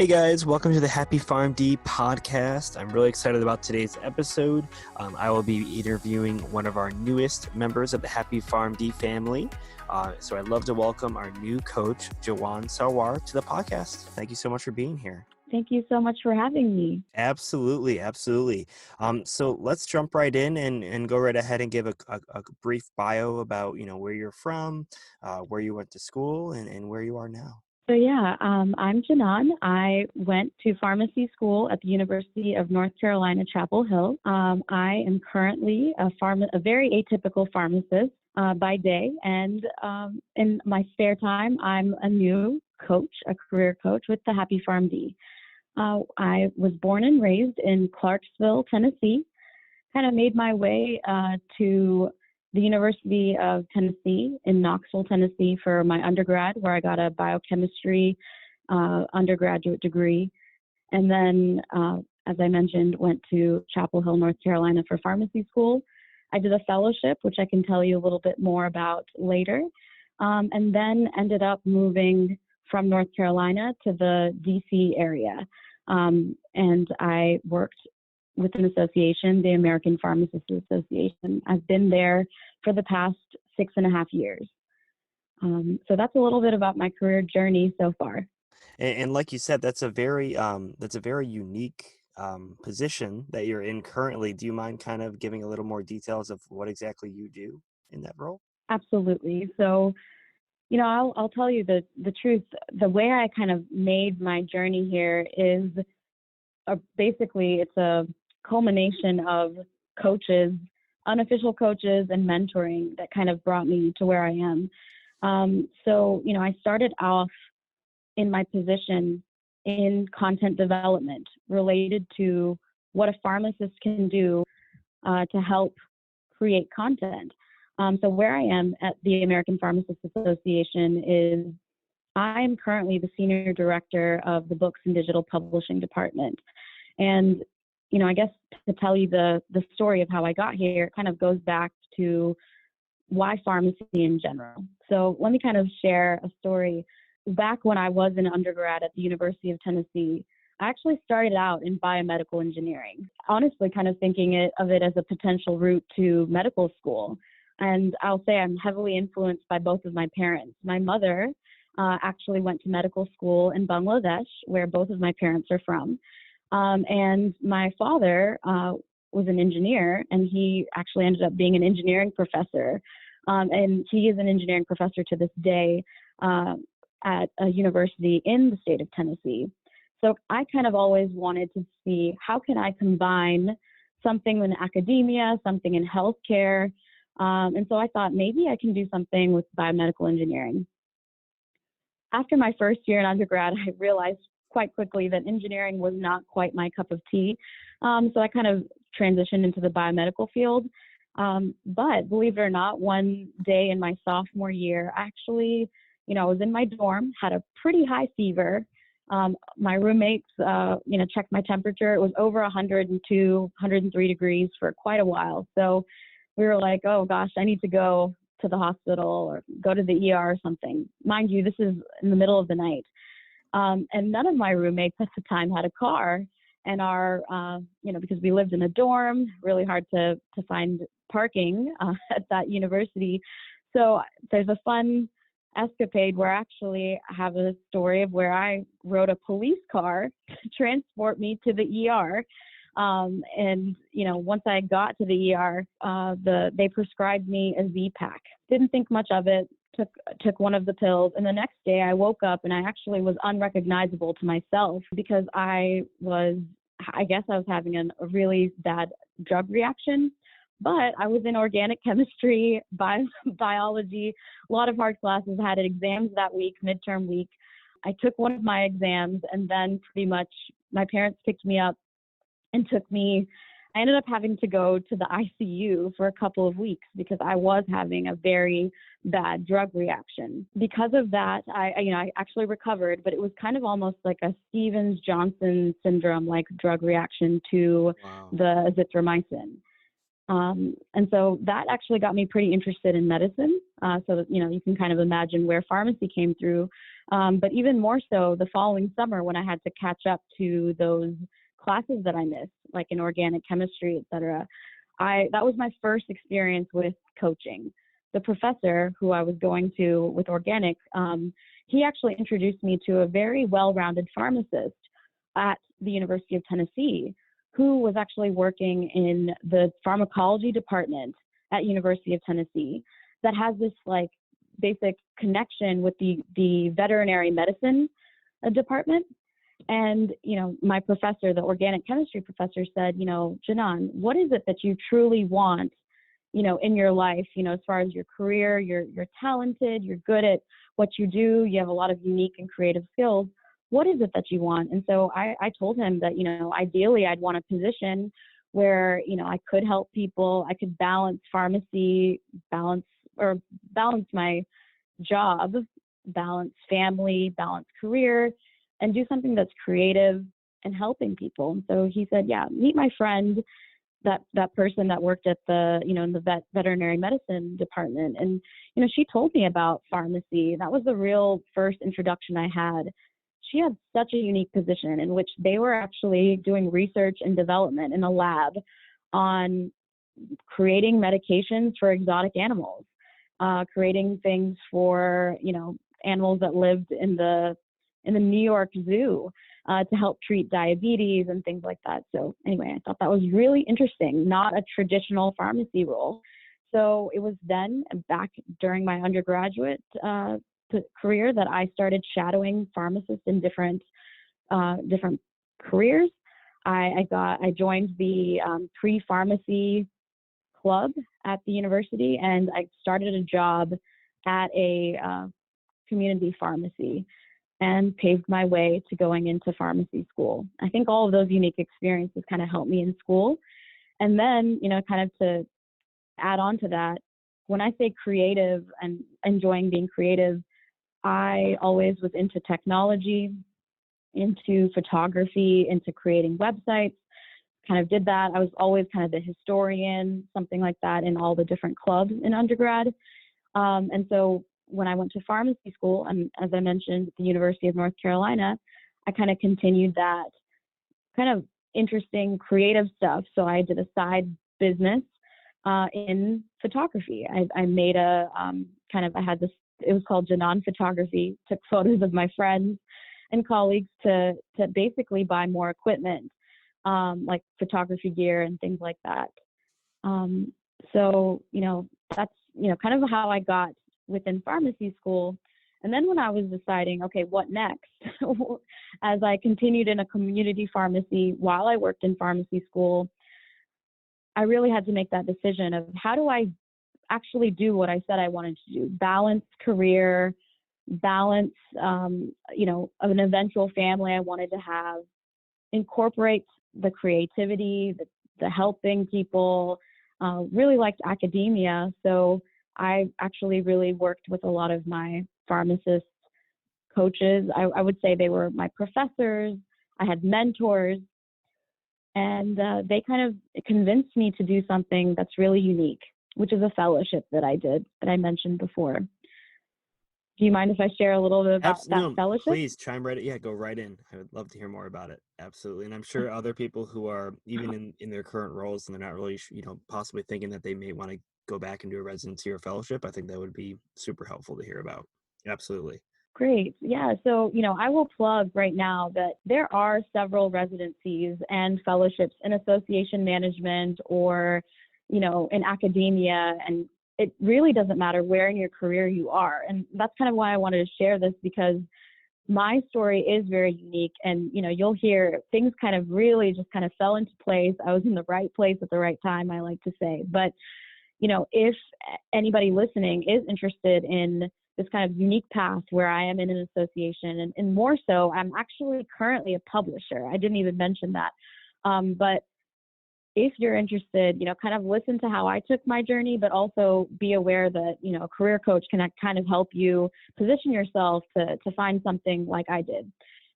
Hey guys, welcome to the Happy PharmD podcast. I'm really excited about today's episode. I will be interviewing one of our newest members of the Happy PharmD family. So I'd love to welcome our new coach, Janan Sarwar, to the podcast. Thank you so much for being here. Thank you so much for having me. Absolutely. So let's jump right in and go right ahead and give a brief bio about, where you're from, where you went to school, and where you are now. I'm Janan. I went to pharmacy school at the University of North Carolina, Chapel Hill. I am currently a very atypical pharmacist by day, and in my spare time, I'm a new coach, a career coach with the Happy PharmD. I was born and raised in Clarksville, Tennessee. Kind of made my way to the University of Tennessee in Knoxville, Tennessee for my undergrad, where I got a biochemistry undergraduate degree. And then, as I mentioned, went to Chapel Hill, North Carolina for pharmacy school. I did a fellowship, which I can tell you a little bit more about later, and then ended up moving from North Carolina to the DC area. And I worked with an association, the American Pharmacists Association. I've been there for the past 6.5 years. So that's a little bit about my career journey so far. And like you said, that's a very unique position that you're in currently. Do you mind kind of giving a little more details of what exactly you do in that role? Absolutely. So, I'll tell you the truth. The way I kind of made my journey here is basically it's a culmination of coaches, unofficial coaches, and mentoring that kind of brought me to where I am. I started off in my position in content development related to what a pharmacist can do to help create content. So where I am at the American Pharmacists Association is I am currently the senior director of the books and digital publishing department. And, I guess to tell you the story of how I got here, it kind of goes back to why pharmacy in general. So let me kind of share a story. Back when I was an undergrad at the University of Tennessee, I actually started out in biomedical engineering, honestly kind of thinking of it as a potential route to medical school. And I'll say I'm heavily influenced by both of my parents. My mother actually went to medical school in Bangladesh, where both of my parents are from. And my father was an engineer, and he actually ended up being an engineering professor. And he is an engineering professor to this day at a university in the state of Tennessee. So I kind of always wanted to see how can I combine something in academia, something in healthcare. And so I thought maybe I can do something with biomedical engineering. After my first year in undergrad, I realized quite quickly that engineering was not quite my cup of tea. So I kind of transitioned into the biomedical field. But believe it or not, one day in my sophomore year, actually, I was in my dorm, had a pretty high fever. My roommates, checked my temperature. It was over 102, 103 degrees for quite a while. So we were like, oh gosh, I need to go to the hospital or go to the ER or something. Mind you, this is in the middle of the night. And none of my roommates at the time had a car, and because we lived in a dorm, really hard to find parking at that university. So there's a fun escapade where I actually have a story of where I rode a police car to transport me to the ER. Once I got to the ER, they prescribed me a Z-Pak. Didn't think much of it. Took one of the pills, and the next day I woke up and I actually was unrecognizable to myself because I guess I was having a really bad drug reaction. But I was in organic chemistry, biology, a lot of hard classes, had exams that week, midterm week. I took one of my exams, and then pretty much my parents picked me up and I ended up having to go to the ICU for a couple of weeks because I was having a very bad drug reaction. Because of that, I actually recovered, but it was kind of almost like a Stevens-Johnson syndrome, like drug reaction to the azithromycin. And so that actually got me pretty interested in medicine. So that, you can kind of imagine where pharmacy came through. But even more so the following summer when I had to catch up to those classes that I missed, like in organic chemistry, et cetera. That was my first experience with coaching. The professor who I was going to with organic, he actually introduced me to a very well-rounded pharmacist at the University of Tennessee, who was actually working in the pharmacology department at University of Tennessee that has this like basic connection with the veterinary medicine department. And, my professor, the organic chemistry professor said, Janan, what is it that you truly want, in your life, as far as your career, you're talented, you're good at what you do, you have a lot of unique and creative skills. What is it that you want? And so I told him that, ideally I'd want a position where, I could help people, I could balance pharmacy, balance my job, balance family, balance career, and do something that's creative and helping people. And so he said, yeah, meet my friend, that person that worked at the, in the veterinary medicine department. And, she told me about pharmacy. That was the real first introduction I had. She had such a unique position in which they were actually doing research and development in a lab on creating medications for exotic animals, creating things for, animals that lived in the New York Zoo to help treat diabetes and things like that. So anyway, I thought that was really interesting, not a traditional pharmacy role. So it was then back during my undergraduate career that I started shadowing pharmacists in different careers. I joined the pre-pharmacy club at the university, and I started a job at a community pharmacy and paved my way to going into pharmacy school. I think all of those unique experiences kind of helped me in school. And then, kind of to add on to that, when I say creative and enjoying being creative, I always was into technology, into photography, into creating websites, kind of did that. I was always kind of the historian, something like that, in all the different clubs in undergrad. And so when I went to pharmacy school, and as I mentioned, at the University of North Carolina, I kind of continued that kind of interesting creative stuff. So I did a side business in photography. I made I had this, it was called Janan Photography, took photos of my friends and colleagues to basically buy more equipment, like photography gear and things like that. So, that's, kind of how I got within pharmacy school. And then when I was deciding, okay, what next? As I continued in a community pharmacy while I worked in pharmacy school, I really had to make that decision of how do I actually do what I said I wanted to do, balance career, balance, an eventual family I wanted to have, incorporate the creativity, the helping people, really liked academia. So I actually really worked with a lot of my pharmacist coaches. I would say they were my professors. I had mentors, and they kind of convinced me to do something that's really unique, which is a fellowship that I did that I mentioned before. Do you mind if I share a little bit about that fellowship? Please chime right in. Yeah, go right in. I would love to hear more about it. Absolutely. And I'm sure other people who are even in their current roles and they're not really, possibly thinking that they may want to go back and do a residency or fellowship, I think that would be super helpful to hear about. Absolutely. Great. Yeah. So, I will plug right now that there are several residencies and fellowships in association management or, in academia, and it really doesn't matter where in your career you are. And that's kind of why I wanted to share this, because my story is very unique, and, you'll hear things kind of really just kind of fell into place. I was in the right place at the right time, I like to say. But, if anybody listening is interested in this kind of unique path where I am in an association, and more so, I'm actually currently a publisher. I didn't even mention that. But if you're interested, kind of listen to how I took my journey, but also be aware that, a career coach can kind of help you position yourself to find something like I did.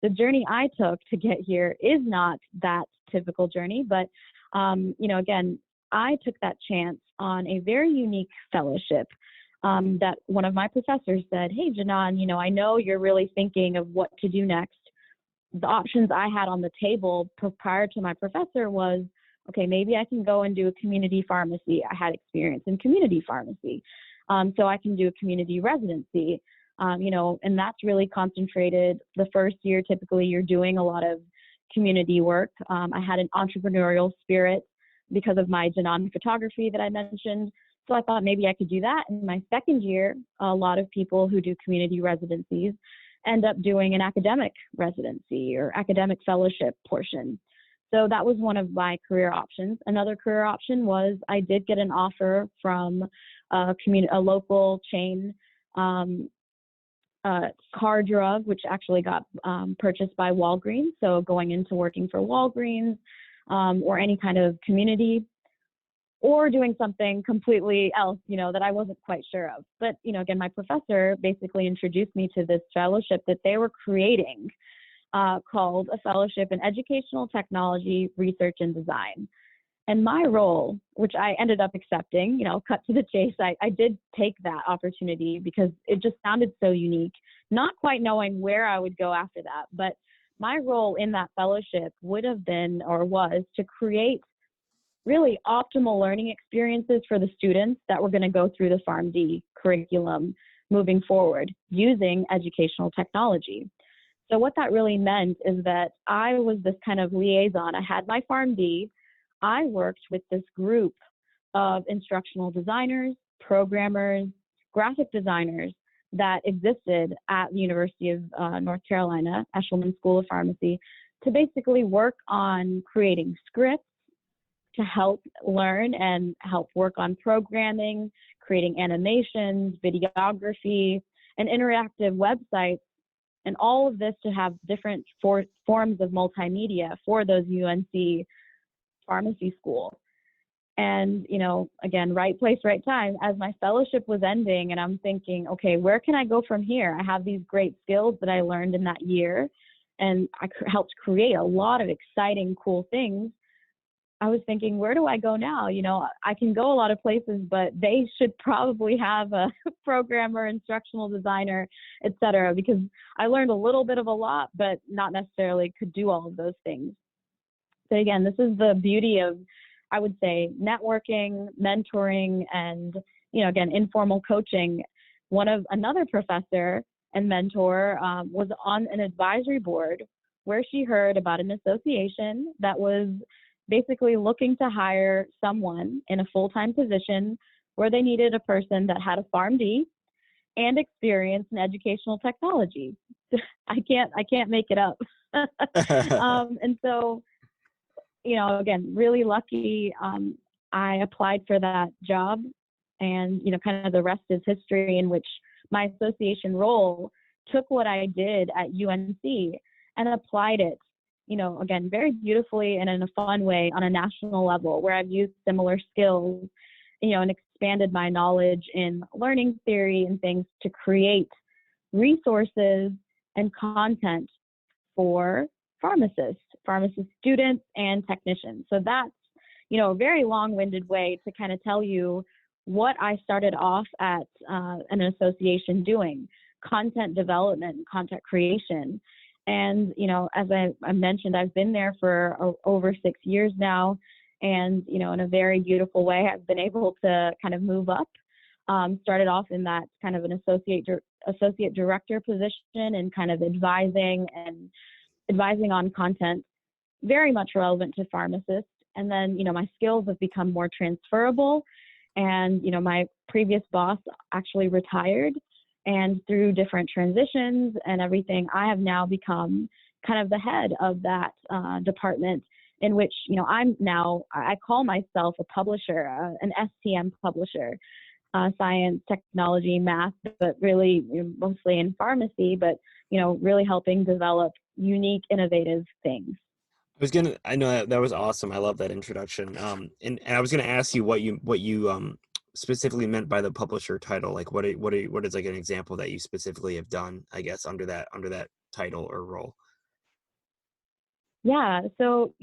The journey I took to get here is not that typical journey, but, again, I took that chance on a very unique fellowship that one of my professors said, "Hey, Janan, I know you're really thinking of what to do next." The options I had on the table prior to my professor was, okay, maybe I can go and do a community pharmacy. I had experience in community pharmacy. So I can do a community residency, and that's really concentrated. The first year, typically, you're doing a lot of community work. I had an entrepreneurial spirit because of my Janan photography that I mentioned. So I thought maybe I could do that. In my second year, a lot of people who do community residencies end up doing an academic residency or academic fellowship portion. So that was one of my career options. Another career option was I did get an offer from a local chain car drug, which actually got purchased by Walgreens. So going into working for Walgreens or any kind of community, or doing something completely else, that I wasn't quite sure of. But, again, my professor basically introduced me to this fellowship that they were creating called a Fellowship in Educational Technology, Research and Design. And my role, which I ended up accepting, cut to the chase, I did take that opportunity because it just sounded so unique, not quite knowing where I would go after that. But my role in that fellowship would have been, or was, to create really optimal learning experiences for the students that were going to go through the PharmD curriculum moving forward using educational technology. So what that really meant is that I was this kind of liaison. I had my PharmD. I worked with this group of instructional designers, programmers, graphic designers that existed at the University of North Carolina, Eshelman School of Pharmacy, to basically work on creating scripts, to help learn and help work on programming, creating animations, videography, and interactive websites, and all of this to have different forms of multimedia for those UNC pharmacy schools. And, again, right place, right time. As my fellowship was ending and I'm thinking, okay, where can I go from here? I have these great skills that I learned in that year, and I helped create a lot of exciting, cool things. I was thinking, where do I go now? I can go a lot of places, but they should probably have a programmer, instructional designer, et cetera, because I learned a little bit of a lot, but not necessarily could do all of those things. So again, this is the beauty of, I would say, networking, mentoring, and, again, informal coaching. Another professor and mentor was on an advisory board where she heard about an association that was basically looking to hire someone in a full-time position where they needed a person that had a PharmD and experience in educational technology. I can't make it up. And so, again, really lucky. I applied for that job, and, kind of the rest is history, in which my association role took what I did at UNC and applied it, again, very beautifully and in a fun way on a national level, where I've used similar skills, and expanded my knowledge in learning theory and things to create resources and content for pharmacist students and technicians. So that's, a very long-winded way to kind of tell you what I started off at an association doing: content development, content creation. And, as I mentioned, I've been there for over 6 years now. And, in a very beautiful way, I've been able to kind of move up. Started off in that kind of an associate director position, and kind of advising on content very much relevant to pharmacists. And then, my skills have become more transferable. And, my previous boss actually retired. And through different transitions and everything, I have now become kind of the head of that department, in which, I call myself a publisher, an STM publisher, science, technology, math, but really mostly in pharmacy, but, really helping develop unique, innovative things. I know that was awesome. I love that introduction. And I was gonna ask you what you specifically meant by the publisher title. Like what is like an example that you specifically have done, I guess, under that title or role? Yeah. So,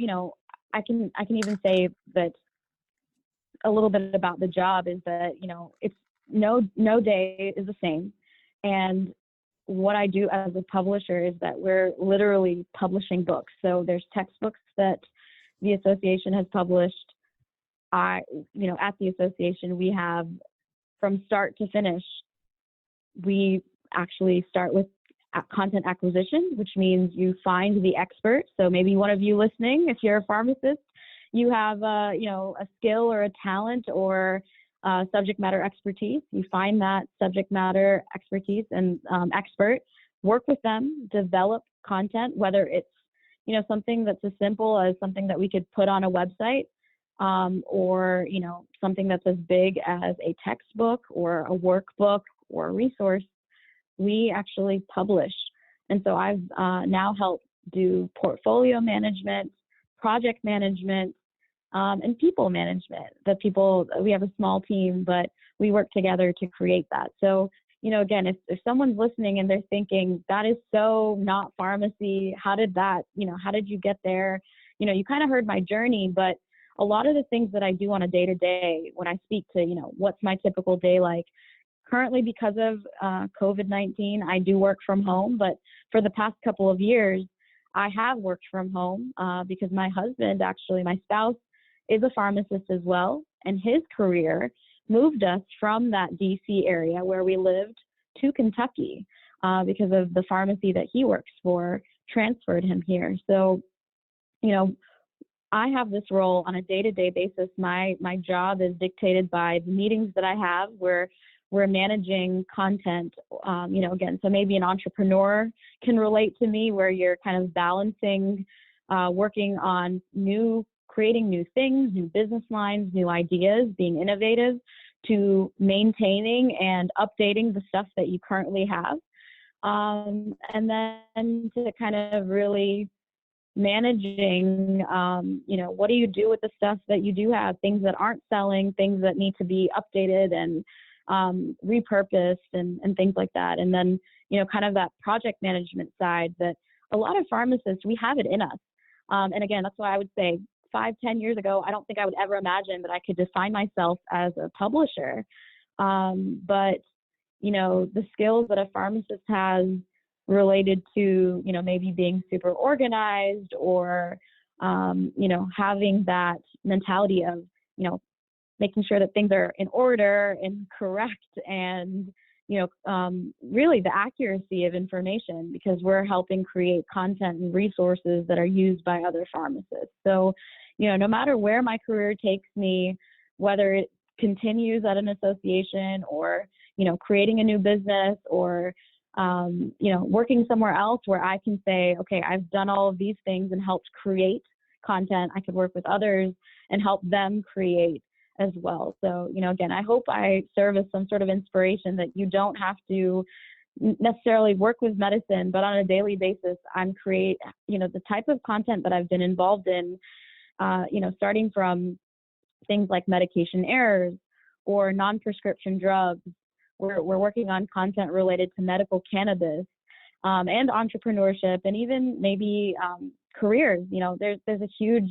I can even say that a little bit about the job is that, it's no day is the same. And what I do as a publisher is that we're literally publishing books. So there's textbooks that the association has published. At the association, we have, from start to finish, we actually start with content acquisition, which means you find the expert. So maybe one of you listening, if you're a pharmacist, you have a skill or a talent or subject matter expertise. You find that subject matter expertise and expert, work with them, develop content, whether it's something that's as simple as something that we could put on a website, or something that's as big as a textbook or a workbook or a resource. We actually publish. And so I've now helped do portfolio management, project management, and people management. We have a small team, but we work together to create that. So, again, if someone's listening and they're thinking, that is so not pharmacy, how did you get there? You kind of heard my journey, but a lot of the things that I do on a day-to-day, when I speak to, what's my typical day like, currently because of COVID-19, I do work from home, but for the past couple of years, I have worked from home because my husband, actually, my spouse, is a pharmacist as well, and his career moved us from that DC area where we lived to Kentucky because of the pharmacy that he works for transferred him here. So, I have this role on a day-to-day basis. My job is dictated by the meetings that I have where we're managing content, again, so maybe an entrepreneur can relate to me, where you're kind of balancing working on creating new things, new business lines, new ideas, being innovative, to maintaining and updating the stuff that you currently have. And then to kind of really managing, what do you do with the stuff that you do have, things that aren't selling, things that need to be updated and repurposed and things like that. And then, kind of that project management side that a lot of pharmacists, we have it in us. And again, that's why I would say 5-10 years ago, I don't think I would ever imagine that I could define myself as a publisher. But, the skills that a pharmacist has related to, maybe being super organized or, having that mentality of, making sure that things are in order and correct and, really the accuracy of information, because we're helping create content and resources that are used by other pharmacists. So, no matter where my career takes me, whether it continues at an association or, creating a new business or, working somewhere else where I can say, okay, I've done all of these things and helped create content. I could work with others and help them create as well. So, again, I hope I serve as some sort of inspiration that you don't have to necessarily work with medicine, but on a daily basis, I'm the type of content that I've been involved in, starting from things like medication errors or non-prescription drugs. We're working on content related to medical cannabis and entrepreneurship, and even maybe careers. There's a huge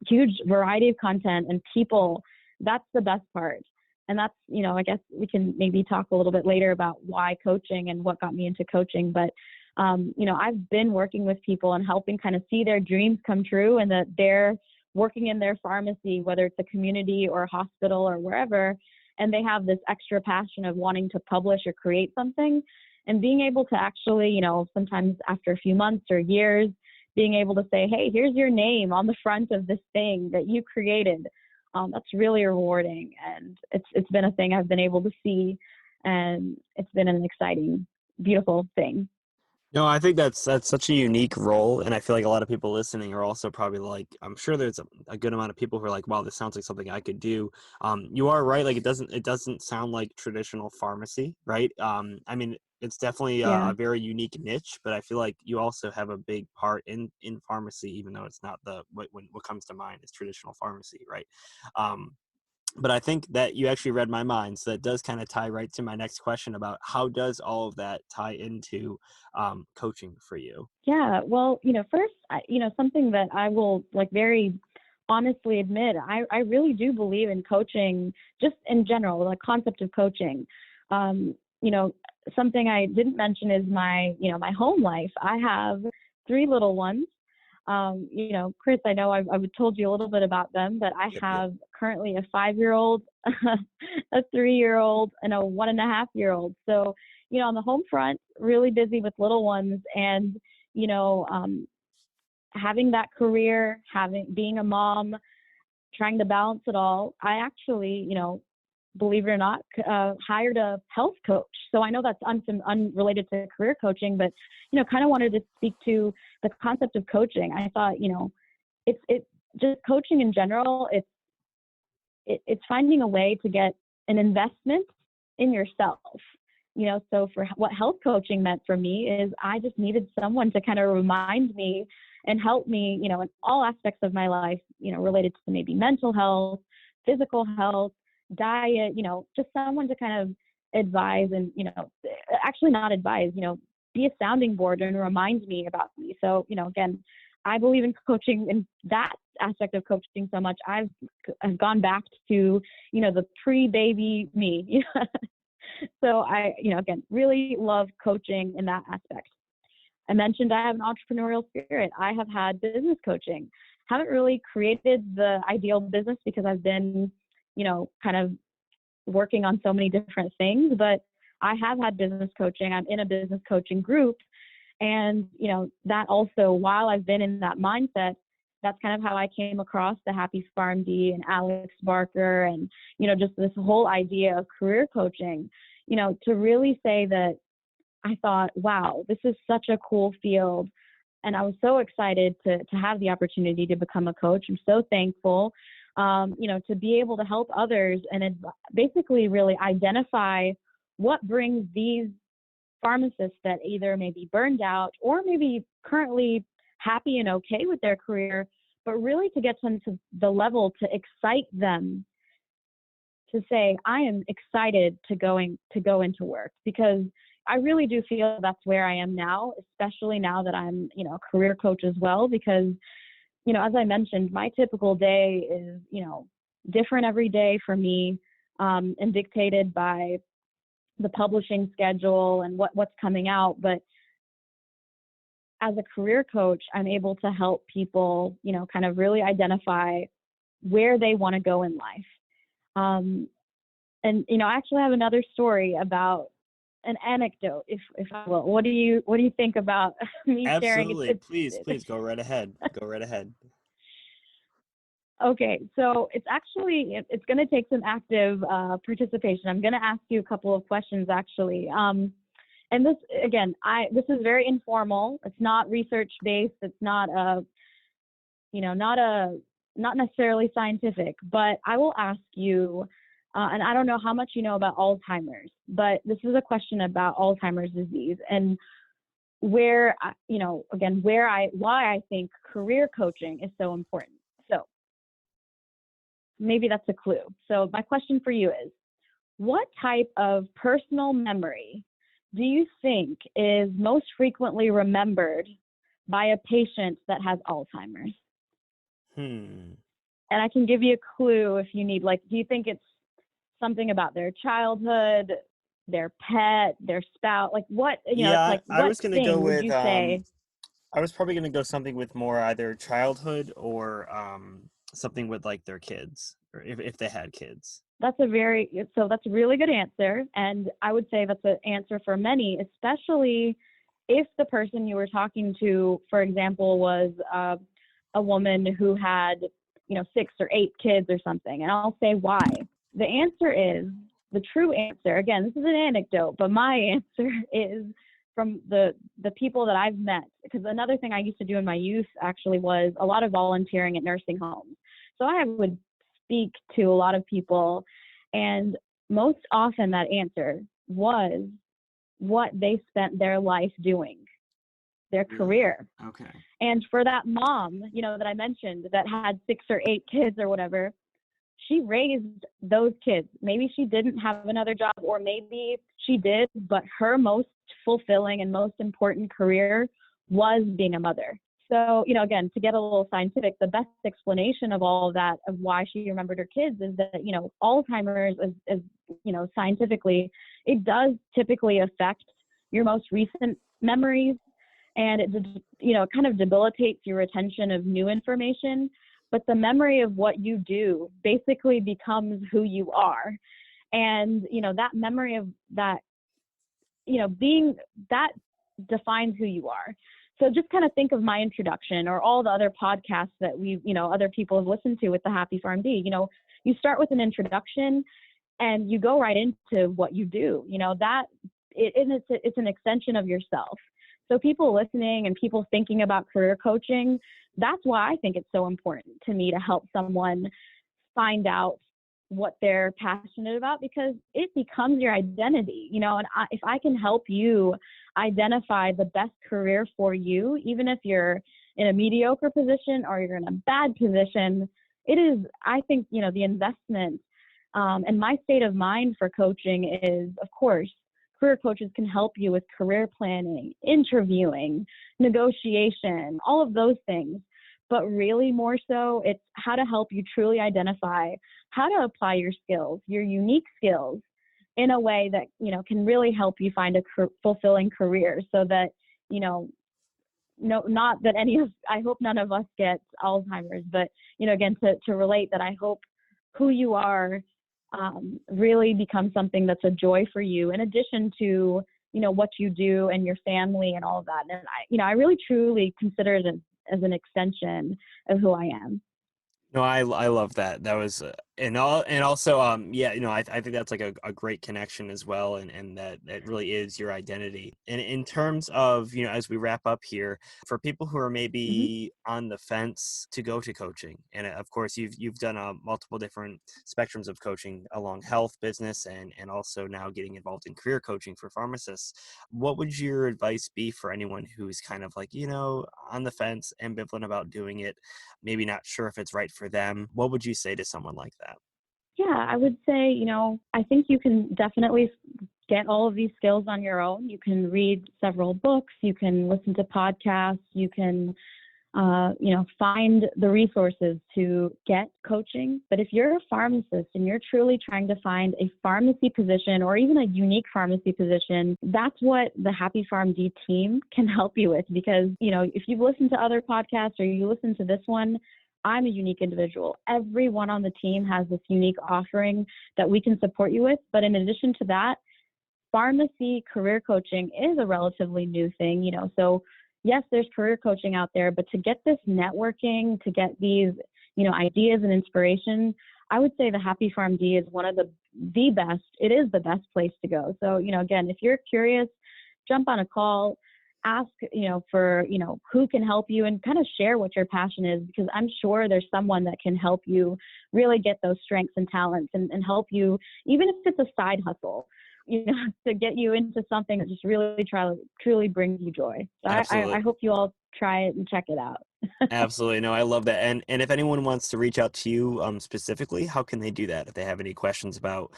huge variety of content and people. That's the best part. And that's, I guess we can maybe talk a little bit later about why coaching and what got me into coaching. But, I've been working with people and helping kind of see their dreams come true, and that they're working in their pharmacy, whether it's a community or a hospital or wherever, and they have this extra passion of wanting to publish or create something, and being able to actually, sometimes after a few months or years, being able to say, hey, here's your name on the front of this thing that you created. That's really rewarding. And it's been a thing I've been able to see, and it's been an exciting, beautiful thing. No, I think that's such a unique role, and I feel like a lot of people listening are also probably like, I'm sure there's a good amount of people who are like, wow, this sounds like something I could do. You are right, like it doesn't sound like traditional pharmacy, right? I mean, it's definitely Yeah. a very unique niche, but I feel like you also have a big part in pharmacy, even though it's not what comes to mind is traditional pharmacy, right? But I think that you actually read my mind, so that does kind of tie right to my next question about how does all of that tie into coaching for you? Yeah. Well, first, something that I will very honestly admit I really do believe in coaching, just in general, the concept of coaching. You know, something I didn't mention is my home life. I have 3 little ones. You know, Chris, I know I've told you a little bit about them, but I Yep. have currently a 5-year-old, a 3-year-old, and a 1.5-year-old. So, you know, on the home front, really busy with little ones, and you know, having that career, being a mom, trying to balance it all. I actually, you know, believe it or not, hired a health coach. So I know that's unrelated to career coaching, but, you know, kind of wanted to speak to the concept of coaching. I thought, you know, it's just coaching in general. It's finding a way to get an investment in yourself. You know, so for what health coaching meant for me is I just needed someone to kind of remind me and help me, you know, in all aspects of my life, you know, related to maybe mental health, physical health, diet, you know, just someone to kind of advise and, you know, actually not advise, you know, be a sounding board and remind me about me. So, you know, again, I believe in coaching and that aspect of coaching so much. I've gone back to, you know, the pre-baby me. So I, you know, again, really love coaching in that aspect. I mentioned I have an entrepreneurial spirit. I have had business coaching. Haven't really created the ideal business because I've been, you know, kind of working on so many different things, but I have had business coaching. I'm in a business coaching group. And, you know, that also, while I've been in that mindset, that's kind of how I came across the Happy PharmD and Alex Barker and, you know, just this whole idea of career coaching, you know, to really say that I thought, wow, this is such a cool field. And I was so excited to have the opportunity to become a coach. I'm so thankful, you know, to be able to help others and basically really identify what brings these pharmacists that either may be burned out or maybe currently happy and okay with their career, but really to get them to the level to excite them to say, I am excited to go into work, because I really do feel that's where I am now, especially now that I'm, you know, a career coach as well, because, you know, as I mentioned, my typical day is, you know, different every day for me, and dictated by the publishing schedule and what's coming out. But as a career coach, I'm able to help people, you know, kind of really identify where they want to go in life. And, you know, I actually have another story about an anecdote, if I will. What do you think about me sharing? Absolutely. Please go right ahead. Go right ahead. Okay, so it's going to take some active participation. I'm going to ask you a couple of questions, actually. And this, again, this is very informal. It's not research based. It's not not necessarily scientific. But I will ask you, and I don't know how much you know about Alzheimer's, but this is a question about Alzheimer's disease and why I think career coaching is so important. So maybe that's a clue. So my question for you is, what type of personal memory do you think is most frequently remembered by a patient that has Alzheimer's? And I can give you a clue if you need, like, do you think it's something about their childhood, their pet, their spouse? Like what, you know, it's Yeah, like, I what was gonna go thing would with you say? I was probably gonna go something with more either childhood or something with like their kids, or if they had kids. That's a really good answer. And I would say that's an answer for many, especially if the person you were talking to, for example, was a woman who had, you know, 6 or 8 kids or something. And I'll say why. The answer is, the true answer, again, this is an anecdote, but my answer is from the people that I've met. Because another thing I used to do in my youth actually was a lot of volunteering at nursing homes. So I would speak to a lot of people, and most often that answer was what they spent their life doing, their career. Okay. And for that mom, you know, that I mentioned that had 6 or 8 kids or whatever, she raised those kids. Maybe she didn't have another job, or maybe she did, but her most fulfilling and most important career was being a mother. So, again, to get a little scientific, the best explanation of all of that, of why she remembered her kids, is that, Alzheimer's is scientifically, it does typically affect your most recent memories, and it kind of debilitates your retention of new information. But the memory of what you do basically becomes who you are. And, that memory of that, being that defines who you are. So just kind of think of my introduction or all the other podcasts that other people have listened to with the Happy PharmD. You start with an introduction and you go right into what you do. It's an extension of yourself. So people listening and people thinking about career coaching, that's why I think it's so important to me to help someone find out what they're passionate about, because it becomes your identity, and if I can help you identify the best career for you, even if you're in a mediocre position or you're in a bad position, it is, I think, the investment and my state of mind for coaching is, of course, career coaches can help you with career planning, interviewing, negotiation, all of those things. But really more so, it's how to help you truly identify how to apply your skills, your unique skills, in a way that, can really help you find a fulfilling career, so that, not that I hope none of us get Alzheimer's, but, again, to relate that I hope who you are really becomes something that's a joy for you, in addition to, what you do and your family and all of that. And I really truly consider it as an extension of who I am. No, I love that. That was and also I think that's like a great connection as well, and that really is your identity. And in terms of, as we wrap up here, for people who are maybe on the fence to go to coaching, and of course you've done multiple different spectrums of coaching along health, business, and also now getting involved in career coaching for pharmacists. What would your advice be for anyone who's kind of like, on the fence, ambivalent about doing it, maybe not sure if it's right for them? What would you say to someone like that? Yeah, I would say, I think you can definitely get all of these skills on your own. You can read several books, you can listen to podcasts, you can, find the resources to get coaching. But if you're a pharmacist and you're truly trying to find a pharmacy position or even a unique pharmacy position, that's what the Happy PharmD team can help you with. Because, if you've listened to other podcasts or you listen to this one, I'm a unique individual. Everyone on the team has this unique offering that we can support you with. But in addition to that, pharmacy career coaching is a relatively new thing, so yes, there's career coaching out there, but to get this networking, to get these, ideas and inspiration, I would say the Happy PharmD is one of the best. It is the best place to go. So, again, if you're curious, jump on a call, ask, for, who can help you, and kind of share what your passion is, because I'm sure there's someone that can help you really get those strengths and talents and help you, even if it's a side hustle, to get you into something that just really truly brings you joy. So I hope you all try it and check it out. Absolutely. No, I love that. And if anyone wants to reach out to you specifically, how can they do that? If they have any questions about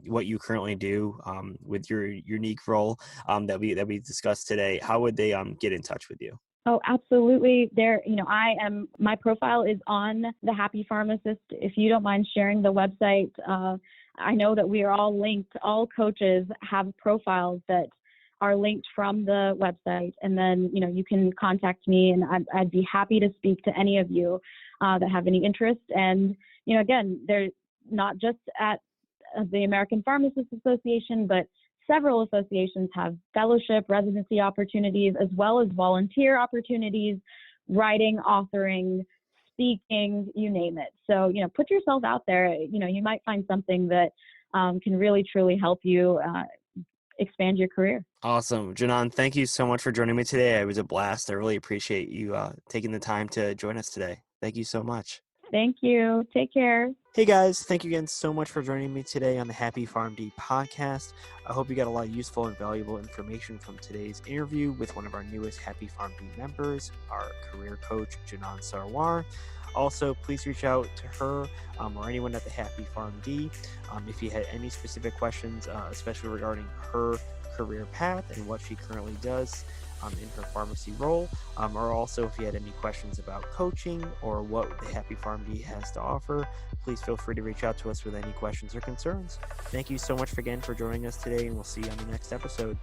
what you currently do with your unique role that we discussed today, how would they get in touch with you? Oh, absolutely. My profile is on the Happy Pharmacist. If you don't mind sharing the website, I know that we are all linked. All coaches have profiles that are linked from the website. And then, you can contact me, and I'd be happy to speak to any of you that have any interest. And, again, they're not just at the American Pharmacists Association, but several associations have fellowship, residency opportunities, as well as volunteer opportunities, writing, authoring, speaking, you name it. So, put yourself out there. You might find something that can really, truly help you expand your career. Awesome. Janan, thank you so much for joining me today. It was a blast. I really appreciate you taking the time to join us today. Thank you so much. Thank you. Take care. Hey guys, thank you again so much for joining me today on the Happy PharmD podcast. I hope you got a lot of useful and valuable information from today's interview with one of our newest Happy PharmD members, our career coach, Janan Sarwar. Also, please reach out to her or anyone at the Happy PharmD if you had any specific questions, especially regarding her career path and what she currently does. in her pharmacy role, or also if you had any questions about coaching or what the Happy PharmD has to offer, please feel free to reach out to us with any questions or concerns. Thank you so much again for joining us today, and we'll see you on the next episode.